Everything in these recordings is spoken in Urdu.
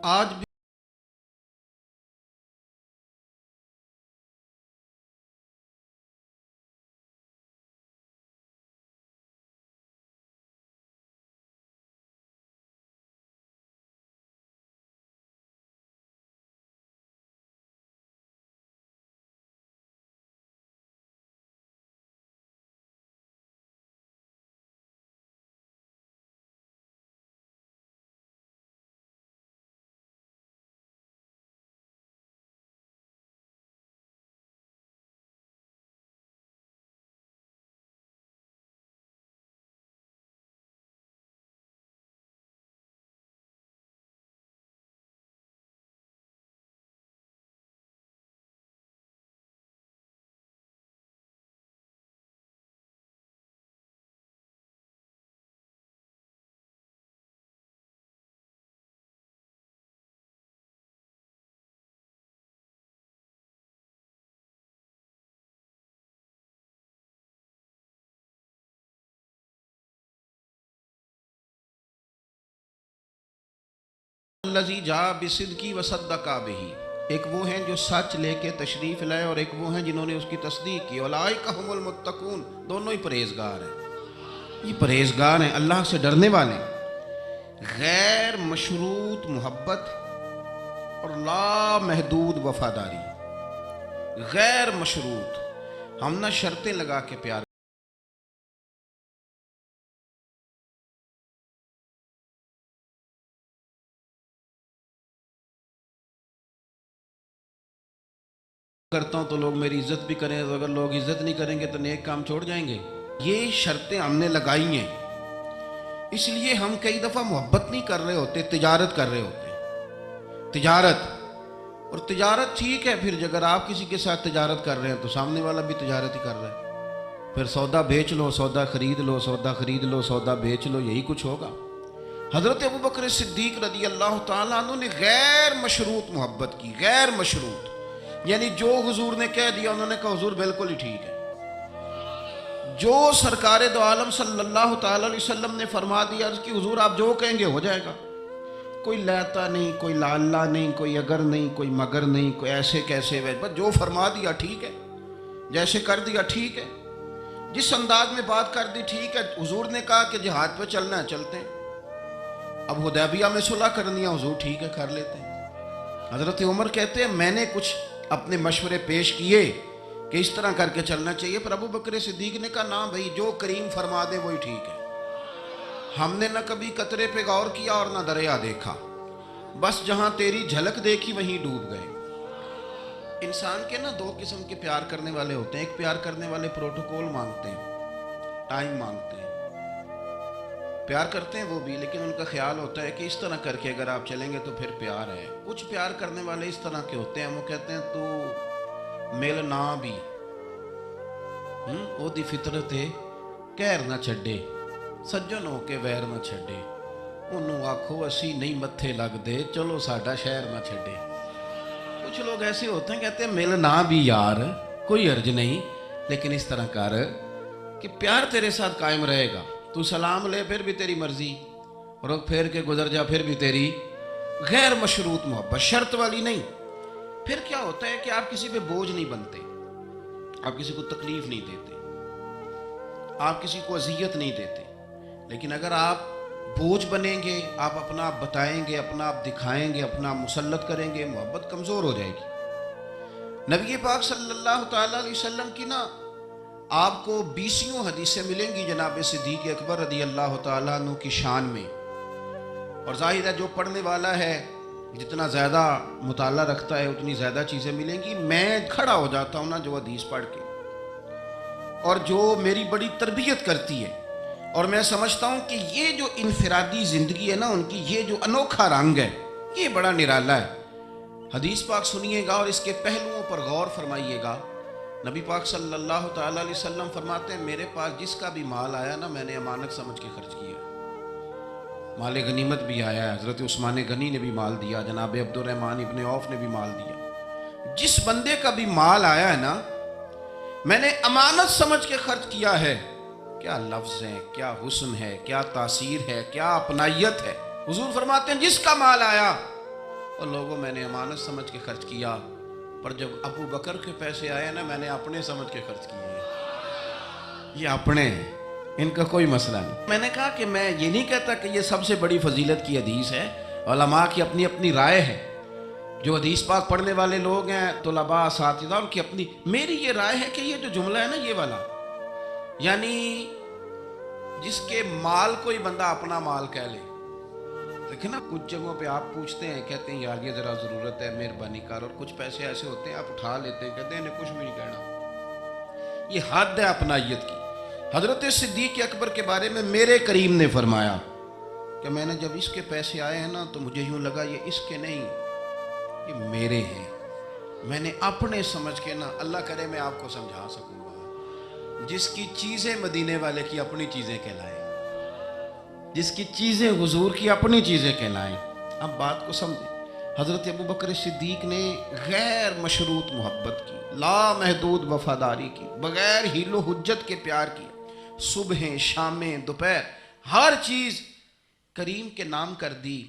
آج بھی الذی جاء بصدق وصدق بہ، ایک وہ ہیں جو سچ لے کے تشریف لائے اور ایک وہ ہیں جنہوں نے اس کی تصدیق کی۔ اولئک ھم المتقون، دونوں ہی پرہیزگار ہیں، یہ پرہیزگار ہیں، اللہ سے ڈرنے والے ہیں۔ غیر مشروط محبت اور لا محدود وفاداری، غیر مشروط، ہم نہ شرطیں لگا کے پیار کرتا ہوں تو لوگ میری عزت بھی کریں، تو اگر لوگ عزت نہیں کریں گے تو نیک کام چھوڑ جائیں گے۔ یہ شرطیں ہم نے لگائی ہیں، اس لیے ہم کئی دفعہ محبت نہیں کر رہے ہوتے، تجارت کر رہے ہوتے ہیں۔ تجارت، اور تجارت ٹھیک ہے، پھر اگر آپ کسی کے ساتھ تجارت کر رہے ہیں تو سامنے والا بھی تجارت ہی کر رہا ہے، پھر سودا بیچ لو، سودا خرید لو، سودا خرید لو، سودا بیچ لو، یہی کچھ ہوگا۔ حضرت ابوبکر صدیق رضی اللہ تعالیٰ عنہ نے غیر مشروط محبت کی، غیر مشروط، یعنی جو حضور نے کہہ دیا انہوں نے کہا حضور بالکل ہی ٹھیک ہے۔ جو سرکار دو عالم صلی اللہ تعالی علیہ وسلم نے فرما دیا کہ حضور آپ جو کہیں گے ہو جائے گا، کوئی لیتا نہیں، کوئی لالا نہیں، کوئی اگر نہیں، کوئی مگر نہیں، کوئی ایسے کیسے، بس جو فرما دیا ٹھیک ہے، جیسے کر دیا ٹھیک ہے، جس انداز میں بات کر دی ٹھیک ہے۔ حضور نے کہا کہ جہاد پہ چلنا ہے چلتے ہیں، اب حدیبیہ میں صلح کرنی ہے، حضور ٹھیک ہے کر لیتے ہیں۔ حضرت عمر کہتے ہیں میں نے کچھ اپنے مشورے پیش کیے کہ اس طرح کر کے چلنا چاہیے، پر ابو بکر صدیق نے کہا نا بھائی، جو کریم فرما دے وہی ٹھیک ہے۔ ہم نے نہ کبھی قطرے پہ غور کیا اور نہ دریا دیکھا، بس جہاں تیری جھلک دیکھی وہیں ڈوب گئے۔ انسان کے نا دو قسم کے پیار کرنے والے ہوتے ہیں، ایک پیار کرنے والے پروٹوکول مانگتے ہیں، ٹائم مانگتے ہیں، پیار کرتے ہیں وہ بھی، لیکن ان کا خیال ہوتا ہے کہ اس طرح کر کے اگر آپ چلیں گے تو پھر پیار ہے۔ کچھ پیار کرنے والے اس طرح کے ہوتے ہیں، وہ کہتے ہیں تو مل نہ بھی وہ دی فطرت ہے، کہر نہ چھڈے، سجن ہو کے ویر نہ چھڈے، انہوں آکھو اسی نہیں متھے لگ دے، چلو ساڈا شہر نہ چھڈے۔ کچھ لوگ ایسے ہوتے ہیں کہتے ہیں مل نہ بھی یار، کوئی عرض نہیں، لیکن اس طرح کر کہ پیار تیرے ساتھ قائم رہے گا، تو سلام لے پھر بھی تیری مرضی، رخ پھیر کے گزر جا پھر بھی تیری۔ غیر مشروط محبت، شرط والی نہیں۔ پھر کیا ہوتا ہے کہ آپ کسی پہ بوجھ نہیں بنتے، آپ کسی کو تکلیف نہیں دیتے، آپ کسی کو اذیت نہیں دیتے، لیکن اگر آپ بوجھ بنیں گے، آپ اپنا آپ بتائیں گے، اپنا آپ دکھائیں گے، اپنا آپ مسلط کریں گے، محبت کمزور ہو جائے گی۔ نبی پاک صلی اللہ تعالیٰ علیہ وسلم کی نا آپ کو 20 حدیثیں ملیں گی جناب صدیق اکبر رضی اللہ تعالیٰ عنہ کی شان میں، اور ظاہر ہے جو پڑھنے والا ہے جتنا زیادہ مطالعہ رکھتا ہے اتنی زیادہ چیزیں ملیں گی۔ میں کھڑا ہو جاتا ہوں نا جو حدیث پڑھ کے، اور جو میری بڑی تربیت کرتی ہے، اور میں سمجھتا ہوں کہ یہ جو انفرادی زندگی ہے نا ان کی، یہ جو انوکھا رنگ ہے یہ بڑا نرالا ہے۔ حدیث پاک سنیے گا اور اس کے پہلوؤں پر غور فرمائیے گا۔ نبی پاک صلی اللہ تعالیٰ علیہ وسلم فرماتے ہیں میرے پاس جس کا بھی مال آیا نا میں نے امانت سمجھ کے خرچ کیا۔ مال غنیمت بھی آیا ہے، حضرت عثمان غنی نے بھی مال دیا، جناب عبد الرحمن ابن عوف نے بھی مال دیا۔ جس بندے کا بھی مال آیا ہے نا میں نے امانت سمجھ کے خرچ کیا ہے۔ کیا لفظ ہے، کیا حسن ہے، کیا تاثیر ہے، کیا اپنائیت ہے۔ حضور فرماتے ہیں جس کا مال آیا اور لوگوں میں نے امانت سمجھ کے خرچ کیا، پر جب ابو بکر کے پیسے آئے نا میں نے اپنے سمجھ کے خرچ کیے ہیں۔ یہ اپنے ہیں، ان کا کوئی مسئلہ نہیں۔ میں نے کہا کہ میں یہ نہیں کہتا کہ یہ سب سے بڑی فضیلت کی حدیث ہے، علماء کی اپنی اپنی رائے ہے، جو حدیث پاک پڑھنے والے لوگ ہیں طلباء اساتذہ ان کی اپنی، میری یہ رائے ہے کہ یہ جو جملہ ہے نا یہ والا، یعنی جس کے مال کو ہی بندہ اپنا مال کہہ لے۔ دیکھیں نا کچھ جگہوں پہ آپ پوچھتے ہیں، کہتے ہیں یار یہ ذرا ضرورت ہے مہربانی کر، اور کچھ پیسے ایسے ہوتے ہیں آپ اٹھا لیتے ہیں، کہتے ہیں انہیں کچھ بھی نہیں کہنا۔ یہ حد ہے اپنائیت کی۔ حضرت صدیق اکبر کے بارے میں میرے کریم نے فرمایا کہ میں نے جب اس کے پیسے آئے ہیں نا تو مجھے یوں لگا یہ اس کے نہیں، یہ میرے ہیں، میں نے اپنے سمجھ کے نا، اللہ کرے میں آپ کو سمجھا سکوں گا، جس کی چیزیں مدینے والے کی اپنی چیزیں کہلائیں، جس کی چیزیں حضور کی اپنی چیزیں کہلائیں۔ اب بات کو سمجھیں، حضرت ابو بکر صدیق نے غیر مشروط محبت کی، لا محدود وفاداری کی، بغیر حیل و حجت کے پیار کی، صبحیں شامیں دوپہر ہر چیز کریم کے نام کر دی۔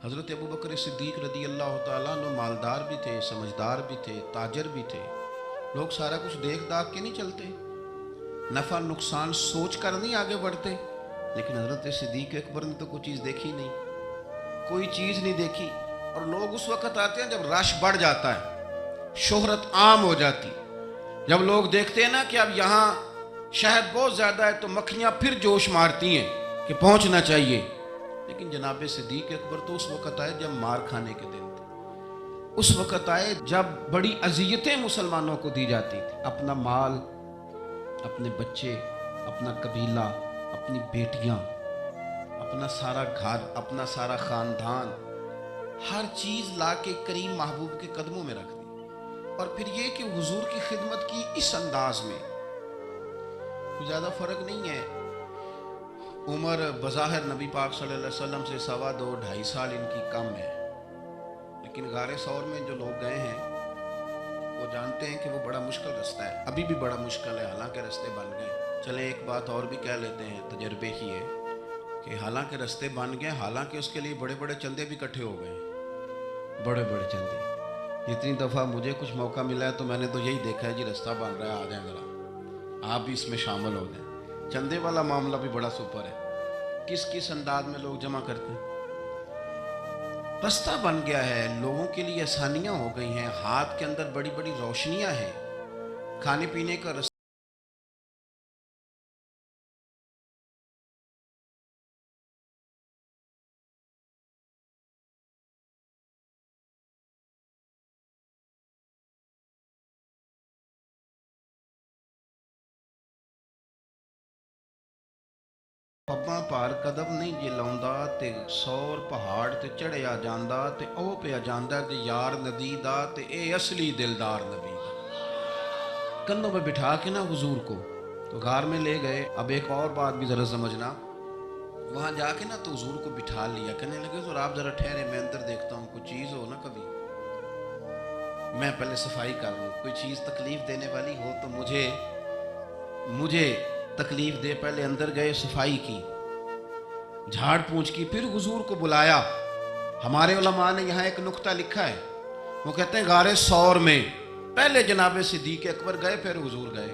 حضرت ابو بکر صدیق رضی اللہ تعالیٰ عنہ مالدار بھی تھے، سمجھدار بھی تھے، تاجر بھی تھے، لوگ سارا کچھ دیکھ داکھ کے نہیں چلتے، نفع نقصان سوچ کر نہیں آگے بڑھتے، لیکن حضرت صدیق اکبر نے تو کوئی چیز دیکھی نہیں، کوئی چیز نہیں دیکھی، اور لوگ اس وقت آتے ہیں جب رش بڑھ جاتا ہے، شہرت عام ہو جاتی، جب لوگ دیکھتے ہیں نا کہ اب یہاں شہد بہت زیادہ ہے تو مکھیاں پھر جوش مارتی ہیں کہ پہنچنا چاہیے۔ لیکن جناب صدیق اکبر تو اس وقت آئے جب مار کھانے کے دن تھے، اس وقت آئے جب بڑی اذیتیں مسلمانوں کو دی جاتی تھی، اپنا مال، اپنے بچے، اپنا قبیلہ، اپنی بیٹیاں، اپنا سارا گھر، اپنا سارا خاندان، ہر چیز لا کے کریم محبوب کے قدموں میں رکھ دی، اور پھر یہ کہ حضور کی خدمت کی اس انداز میں۔ زیادہ فرق نہیں ہے، عمر بظاہر نبی پاک صلی اللہ علیہ وسلم سے 2.5 سال ان کی کم ہے، لیکن غار ثور میں جو لوگ گئے ہیں وہ جانتے ہیں کہ وہ بڑا مشکل رستہ ہے، ابھی بھی بڑا مشکل ہے، حالانکہ رستے بن گئے۔ چلیں ایک بات اور بھی کہہ لیتے ہیں، تجربے کی ہے کہ حالانکہ رستے بن گئے، حالانکہ اس کے لیے بڑے بڑے چندے بھی اکٹھے ہو گئے، بڑے بڑے چندے۔ جتنی دفعہ مجھے کچھ موقع ملا ہے تو میں نے تو یہی دیکھا ہے جی رستہ بن رہا ہے، آ جائیں ذرا آپ بھی اس میں شامل ہو جائیں۔ چندے والا معاملہ بھی بڑا سپر ہے، کس کس انداز میں لوگ جمع کرتے ہیں۔ رستہ بن گیا ہے، لوگوں کے لیے آسانیاں ہو گئی ہیں، ہاتھ کے اندر بڑی بڑی روشنیاں ہیں، کھانے پینے کا رستہ پباں پار قدم نہیں جے لاؤندا تے سور پہاڑ تے چڑھیا جاندا تے او پیا جاندا تے یار ندی دا تے اے اصلی دلدار نبی دا۔ کندھوں پہ بٹھا کے نا حضور کو تو غار میں لے گئے۔ اب ایک اور بات بھی ذرا سمجھنا، وہاں جا کے نا تو حضور کو بٹھا لیا، کہنے لگے تو آپ ذرا ٹھہرے، میں اندر دیکھتا ہوں کوئی چیز ہو نا، کبھی میں پہلے صفائی کر لوں، کوئی چیز تکلیف دینے والی ہو تو مجھے تکلیف دے۔ پہلے اندر گئے، صفائی کی، جھاڑ پونچھ کی، پھر حضور کو بلایا۔ ہمارے علماء نے یہاں ایک نقطہ لکھا ہے، وہ کہتے ہیں غار ثور میں پہلے جناب صدیق اکبر گئے پھر حضور گئے۔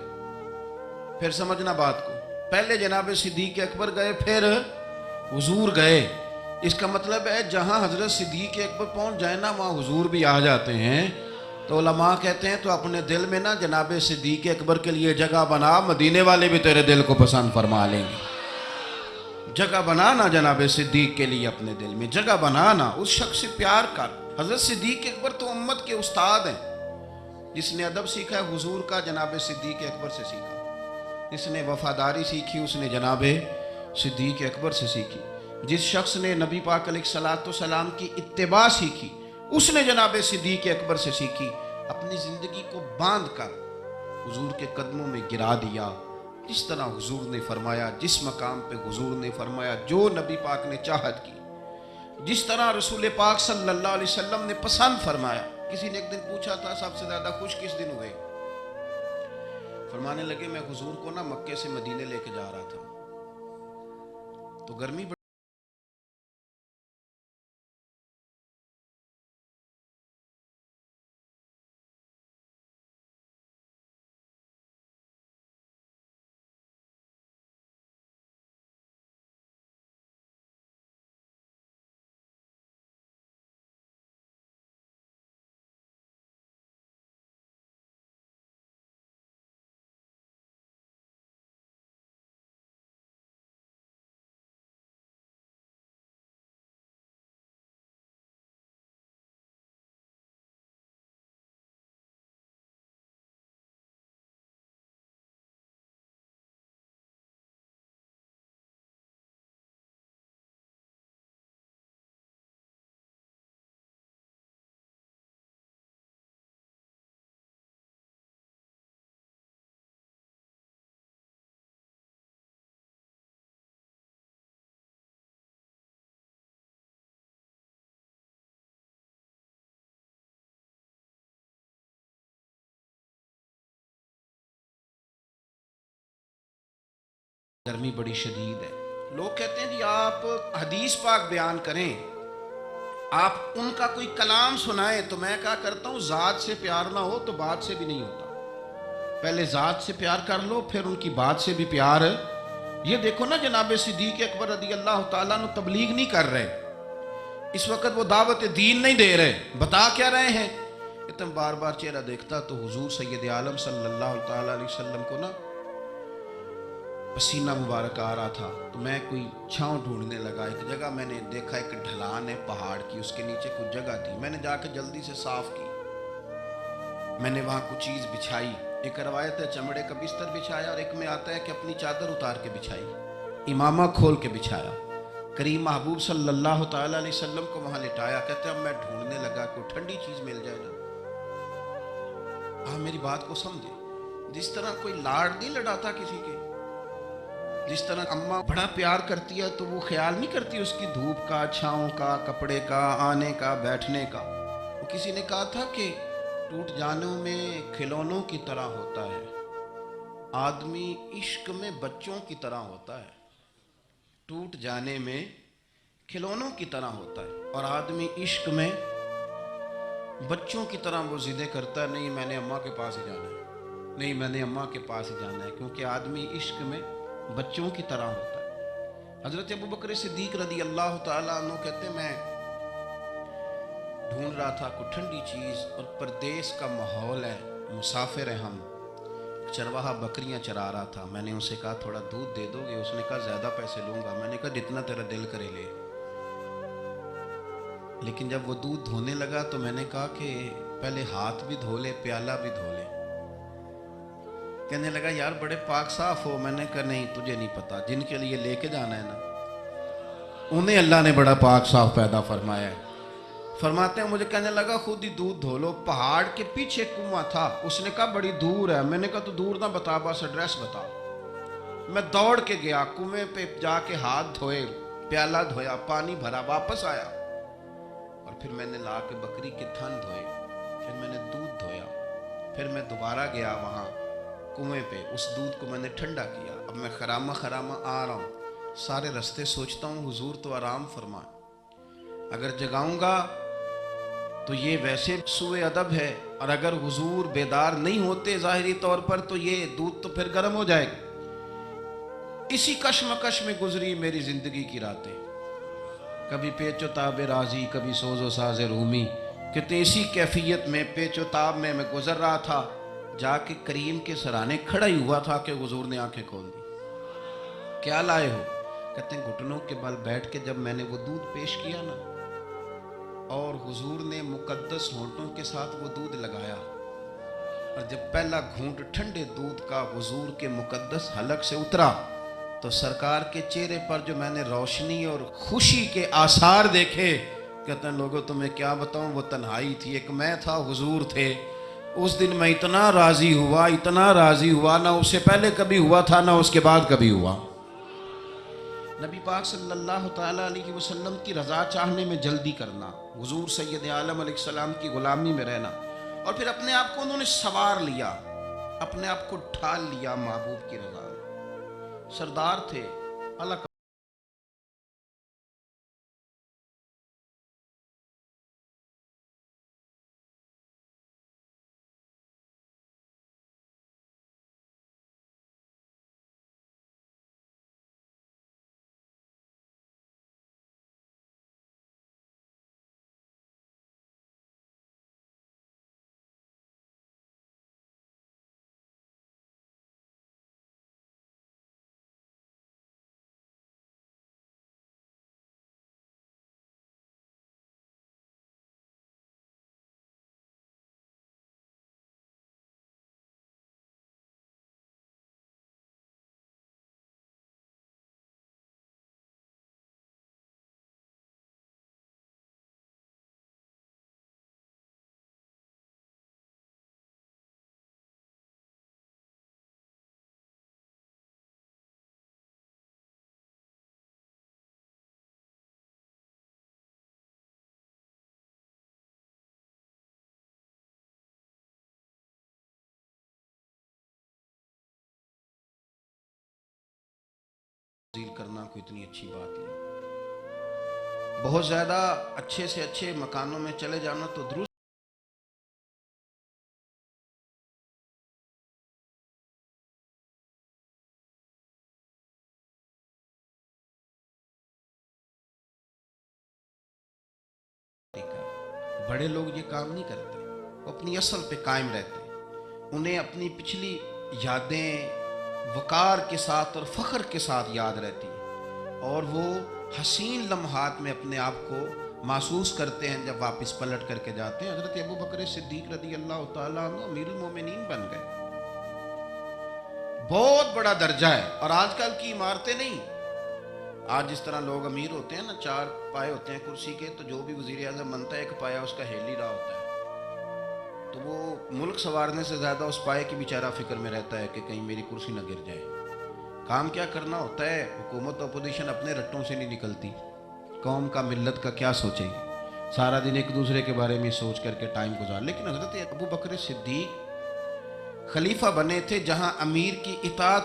پھر سمجھنا بات کو، پہلے جناب صدیق اکبر گئے پھر حضور گئے۔ اس کا مطلب ہے جہاں حضرت صدیق اکبر پہنچ جائے نا وہاں حضور بھی آ جاتے ہیں۔ تو علماء کہتے ہیں تو اپنے دل میں نا جناب صدیق اکبر کے لیے جگہ بنا، مدینے والے بھی تیرے دل کو پسند فرما لیں گے۔ جگہ بنانا جناب صدیق کے لیے، اپنے دل میں جگہ بنانا، اس شخص سے پیار کر۔ حضرت صدیق اکبر تو امت کے استاد ہیں، جس نے ادب سیکھا ہے حضور کا جناب صدیق اکبر سے سیکھا، جس نے وفاداری سیکھی اس نے جناب صدیق اکبر سے سیکھی، جس شخص نے نبی پاک علیہ الصلوۃ والسلام کی اتباع سیکھی اس نے جناب صدیق اکبر سے سیکھی۔ اپنی زندگی کو باندھ کر حضور کے قدموں میں گرا دیا، جس طرح حضور نے فرمایا، جس مقام پہ حضور نے فرمایا، جو نبی پاک نے چاہت کی، جس طرح رسول پاک صلی اللہ علیہ وسلم نے پسند فرمایا۔ کسی نے ایک دن پوچھا تھا سب سے زیادہ خوش کس دن ہوئے؟ فرمانے لگے میں حضور کو نا مکے سے مدینے لے کے جا رہا تھا تو گرمی گرمی بڑی شدید ہے. لوگ کہتے ہیں جی آپ حدیث پاک بیان کریں, آپ ان کا کوئی کلام سنائیں. تو میں کہا کرتا ہوں ذات سے پیار نہ ہو تو بات سے بھی نہیں ہوتا. پہلے ذات سے پیار کر لو, پھر ان کی بات سے بھی پیار. یہ دیکھو نا جناب صدیق اکبر رضی اللہ تعالیٰ عنہ تبلیغ نہیں کر رہے اس وقت, وہ دعوت دین نہیں دے رہے, بتا کیا رہے ہیں. اتنا بار بار چہرہ دیکھتا تو حضور سید عالم صلی اللہ تعالیٰ علیہ وسلم کو نا پسینہ مبارک آ رہا تھا. تو میں کوئی چھاؤں ڈھونڈنے لگا. ایک جگہ میں نے دیکھا, ایک ڈھلان ہے پہاڑ کی, اس کے نیچے کچھ جگہ تھی. میں نے جا کے جلدی سے صاف کی. میں نے وہاں کچھ چیز بچھائی. ایک روایت ہے چمڑے کا بستر بچھایا, اور ایک میں آتا ہے کہ اپنی چادر اتار کے بچھائی, امامہ کھول کے بچھایا. کریم محبوب صلی اللہ تعالیٰ علیہ وسلم کو وہاں لٹایا. کہتے ہیں اب میں ڈھونڈنے لگا کوئی ٹھنڈی چیز مل جائے نا. آپ میری بات کو سمجھے, جس طرح کوئی لاڑ نہیں لڑاتا کسی کے, جس طرح اماں بڑا پیار کرتی ہے تو وہ خیال نہیں کرتی اس کی دھوپ کا, چھاؤں کا, کپڑے کا, آنے کا, بیٹھنے کا. وہ کسی نے کہا تھا کہ ٹوٹ جانوں میں کھلونوں کی طرح ہوتا ہے, آدمی عشق میں بچوں کی طرح ہوتا ہے. ٹوٹ جانے میں کھلونوں کی طرح ہوتا ہے, اور آدمی عشق میں بچوں کی طرح وہ ضدیں کرتا ہے, نہیں میں نے اماں کے پاس ہی جانا ہے, نہیں میں نے اماں کے پاس ہی جانا ہے, کیونکہ آدمی عشق میں بچوں کی طرح ہوتا ہے. حضرت ابو بکر صدیق رضی اللہ تعالیٰ عنہ کہتے میں ڈھونڈ رہا تھا کوئی ٹھنڈی چیز, اور پردیس کا ماحول ہے, مسافر ہیں ہم. چرواہا بکریاں چرا رہا تھا. میں نے اسے کہا تھوڑا دودھ دے دو گے؟ اس نے کہا زیادہ پیسے لوں گا. میں نے کہا جتنا تیرا دل کرے لے. لیکن جب وہ دودھ دھونے لگا تو میں نے کہا کہ پہلے ہاتھ بھی دھو لے, پیالہ بھی دھو لے. کہنے لگا یار بڑے پاک صاف ہو. میں نے کہا نہیں, تجھے نہیں پتا, جن کے لیے لے کے جانا ہے نا انہیں اللہ نے بڑا پاک صاف پیدا فرمایا ہے. فرماتے ہیں مجھے کہنے لگا خود ہی دودھ دھو لو. پہاڑ کے پیچھے کنواں تھا. اس نے کہا بڑی دور ہے. میں نے کہا تو دور نہ بتا, بس ایڈریس بتا. میں دوڑ کے گیا, کنویں پہ جا کے ہاتھ دھوئے, پیالہ دھویا, پانی بھرا, واپس آیا, اور پھر میں نے لا کے بکری کے تھن دھوئے, پھر میں نے دودھ دھویا, پھر میں دوبارہ گیا وہاں کنویں پہ, اس دودھ کو میں نے ٹھنڈا کیا. اب میں خرامہ خرامہ آ رہا ہوں. سارے رستے سوچتا ہوں حضور تو آرام فرمائے, اگر جگاؤں گا تو یہ ویسے سوء ادب ہے, اور اگر حضور بیدار نہیں ہوتے ظاہری طور پر تو یہ دودھ تو پھر گرم ہو جائے گا. اسی کشمکش میں گزری میری زندگی کی راتیں, کبھی پیچ و تاب راضی, کبھی سوز و ساز رومی. کہتے اسی کیفیت میں پیچ و تاب میں گزر رہا تھا. جا کے کریم کے سرانے کھڑا ہی ہوا تھا کہ حضور نے آنکھیں کھول دی. کیا لائے ہو؟ کہتے ہیں گھٹنوں کے بل بیٹھ کے جب میں نے وہ دودھ پیش کیا نا, اور حضور نے مقدس ہونٹوں کے ساتھ وہ دودھ لگایا, اور جب پہلا گھونٹ ٹھنڈے دودھ کا حضور کے مقدس حلق سے اترا تو سرکار کے چہرے پر جو میں نے روشنی اور خوشی کے آثار دیکھے, کہتے ہیں لوگوں تمہیں کیا بتاؤں, وہ تنہائی تھی, ایک میں تھا, حضور تھے. اس دن میں اتنا راضی ہوا, اتنا راضی ہوا, نہ اس سے پہلے کبھی ہوا تھا, نہ اس کے بعد کبھی ہوا. نبی پاک صلی اللہ تعالیٰ علیہ وسلم کی رضا چاہنے میں جلدی کرنا, حضور سید عالم علیہ السلام کی غلامی میں رہنا, اور پھر اپنے آپ کو انہوں نے سوار لیا, اپنے آپ کو ڈھال لیا محبوب کی رضا. سردار تھے, اللہ تبدیل کرنا کوئی اتنی اچھی بات نہیں. بہت زیادہ اچھے سے اچھے مکانوں میں چلے جانا تو درست ہے. بڑے لوگ یہ کام نہیں کرتے، وہ اپنی اصل پہ قائم رہتے ہیں. انہیں اپنی پچھلی یادیں وقار کے ساتھ اور فخر کے ساتھ یاد رہتی ہیں، اور وہ حسین لمحات میں اپنے آپ کو محسوس کرتے ہیں جب واپس پلٹ کر کے جاتے ہیں. حضرت ابو بکر صدیق رضی اللہ تعالیٰ عنہ امیر المومنین بن گئے. بہت بڑا درجہ ہے. اور آج کل کی عمارتیں نہیں. آج جس طرح لوگ امیر ہوتے ہیں نا، 4 پائے ہوتے ہیں کرسی کے، تو جو بھی وزیر اعظم بنتا ہے 1 پایا اس کا ہل ہی رہا ہوتا ہے. تو وہ ملک سنوارنے سے زیادہ اس پائے کی بیچارہ فکر میں رہتا ہے کہ کہیں میری کرسی نہ گر جائے. کام کیا کرنا ہوتا ہے. حکومت اپوزیشن اپنے رٹوں سے نہیں نکلتی. قوم کا ملت کا کیا سوچیں گے. سارا دن ایک دوسرے کے بارے میں سوچ کر کے ٹائم گزار. لیکن حضرت ابو بکر صدیق خلیفہ بنے تھے جہاں امیر کی اطاعت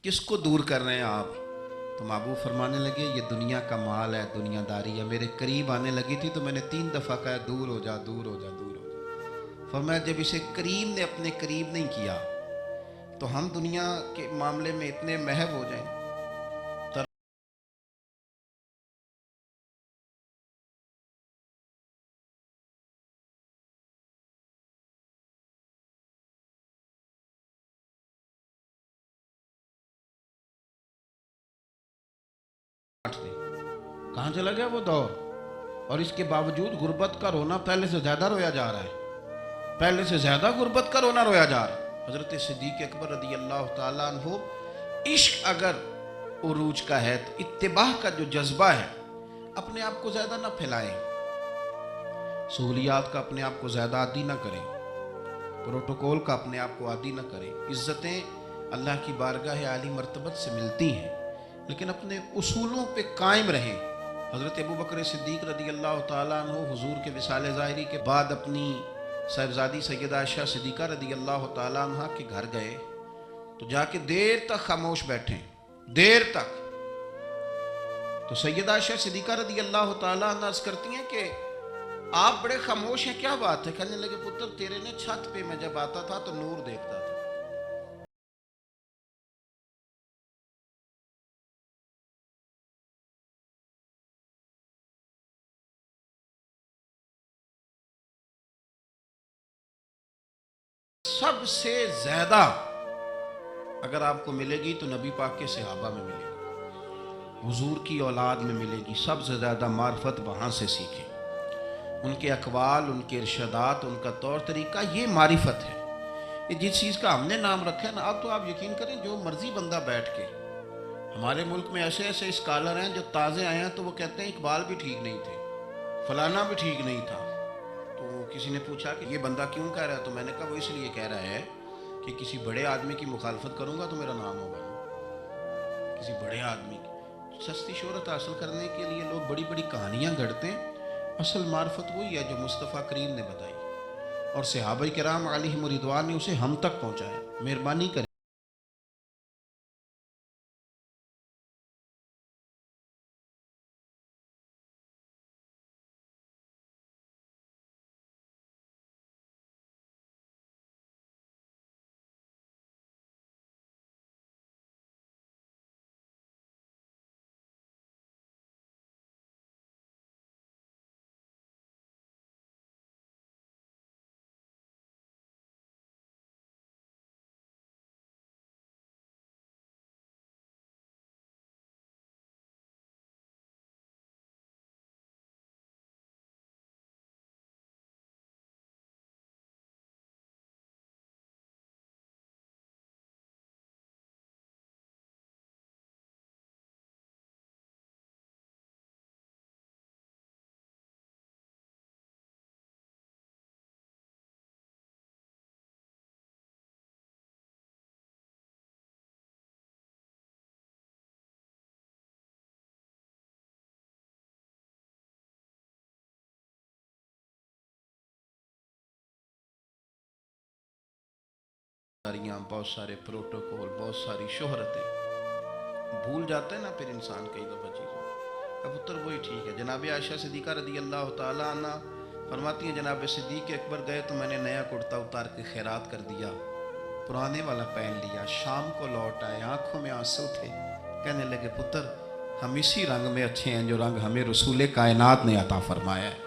کس کو دور کر رہے ہیں آپ. تو محبوب فرمانے لگے یہ دنیا کا مال ہے، دنیا داری ہے. میرے قریب آنے لگی تھی تو میں نے 3 دفعہ کہا دور ہو جا، دور ہو جا، دور ہو جا. فرمایا جب اسے کریم نے اپنے قریب نہیں کیا تو ہم دنیا کے معاملے میں اتنے محب ہو جائیں. کہاں چلا گیا وہ دور. اور اس کے باوجود غربت کا رونا پہلے سے زیادہ رویا جا رہا ہے. پہلے سے زیادہ غربت کا رونا رویا جا رہا ہے. حضرت صدیق اکبر رضی اللہ تعالیٰ عنہ عشق اگر عروج کا ہے تو اتباع کا جو جذبہ ہے اپنے آپ کو زیادہ نہ پھیلائیں. سہولیات کا اپنے آپ کو زیادہ عادی نہ کریں. پروٹوکول کا اپنے آپ کو عادی نہ کریں. عزتیں اللہ کی بارگاہ عالی مرتبت سے ملتی ہیں لیکن اپنے اصولوں پہ قائم رہیں. حضرت ابو بکر صدیق رضی اللہ تعالیٰ عنہ حضور کے وصال ظاہری کے بعد اپنی صاحبزادی سیدہ عائشہ صدیقہ رضی اللہ تعالیٰ عنہ کے گھر گئے تو جا کے دیر تک خاموش بیٹھیں. دیر تک. تو سیدہ عائشہ صدیقہ رضی اللہ تعالیٰ عنہ عرض کرتی ہیں کہ آپ بڑے خاموش ہیں، کیا بات ہے. کہنے لگے پتر تیرے نے چھت پہ میں جب آتا تھا تو نور دیکھتا تھا. سب سے زیادہ اگر آپ کو ملے گی تو نبی پاک کے صحابہ میں ملے گی، حضور کی اولاد میں ملے گی. سب سے زیادہ معرفت وہاں سے سیکھیں. ان کے اقوال، ان کے ارشادات، ان کا طور طریقہ، یہ معرفت ہے. یہ جس چیز کا ہم نے نام رکھا ہے نا، اب تو آپ یقین کریں جو مرضی بندہ بیٹھ کے، ہمارے ملک میں ایسے ایسے اسکالر ہیں جو تازے آئے ہیں تو وہ کہتے ہیں اقبال بھی ٹھیک نہیں تھے، فلانا بھی ٹھیک نہیں تھا. تو کسی نے پوچھا کہ یہ بندہ کیوں کہہ رہا ہے، تو میں نے کہا وہ اس لیے کہہ رہا ہے کہ کسی بڑے آدمی کی مخالفت کروں گا تو میرا نام ہوگا. کسی بڑے آدمی کی سستی شہرت حاصل کرنے کے لیے لوگ بڑی بڑی کہانیاں گھڑتے ہیں. اصل معرفت وہی ہے جو مصطفیٰ کریم نے بتائی. اور صحابہ کرام علیہم رضوان نے اسے ہم تک پہنچایا. مہربانی کریں بہت سارے پروٹوکول، بہت ساری شہرتیں، بھول جاتا ہے نا پھر انسان کئی دفعہ چیزوں. کبوتر وہی ٹھیک ہے. جناب عائشہ صدیقہ رضی اللہ تعالیٰ عنہ فرماتی ہیں جناب صدیق اکبر گئے تو میں نے نیا کرتا اتار کے خیرات کر دیا، پرانے والا پہن لیا. شام کو لوٹ آئے، آنکھوں میں آنسو تھے. کہنے لگے پتر ہم اسی رنگ میں اچھے ہیں جو رنگ ہمیں رسول کائنات نے عطا فرمایا ہے.